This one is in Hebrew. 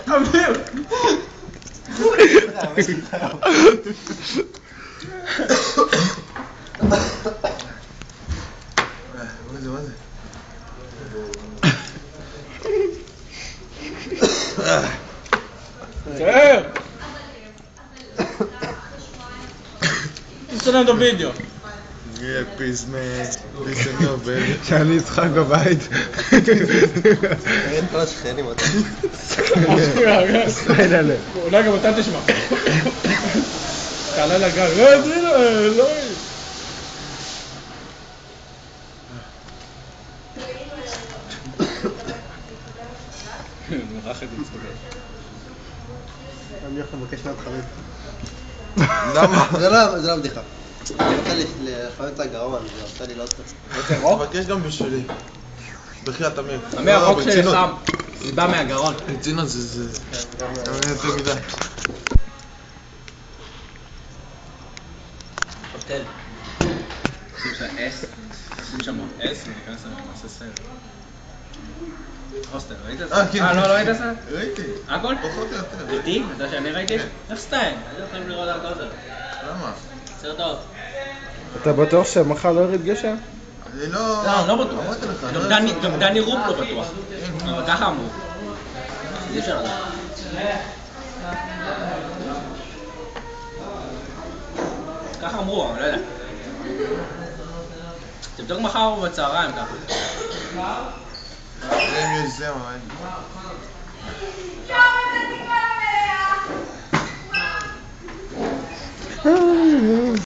אמיר! מה זה? תאר! תצלם את הוידאו. פיס נובל. שאני אצחק בבית. אין כל השכנים אותם. אולי גם אתה תשמע. תעלה לגג. לא. מרחת עם צודק. אני הולך לבקש מעט חביב. למה? זה לא בדיחה. אני רוצה לחמם את הגרון, זה עושה לי לא טוב. תבקש גם בשבילי. בחייאת אמיר. אמיר, החוק שלי חם. זה בא מהגרון. רצינות זה... יותר מדי. הוטל. שים שם אס. שים שם אס ונכנס למעשה סרט. הוסטל, ראית את זה? כן. לא ראית את זה? ראיתי. הכל? פחות או יותר. איתי? אתה שאני ראיתי? איך סטייל? אני לא יכולים לראות על כל זה. למה? סרט טוב. אתה בטוח שמחר לא יורד גשם? אני לא... לא, אני לא בטוח. אמרתי לך, גם דני רופ לא בטוח. אבל ככה אמרו. אי אפשר לדעת. ככה אמרו, אבל לא יודע. תבדוק מחר בצהריים ככה. אם יש זה, מה אין.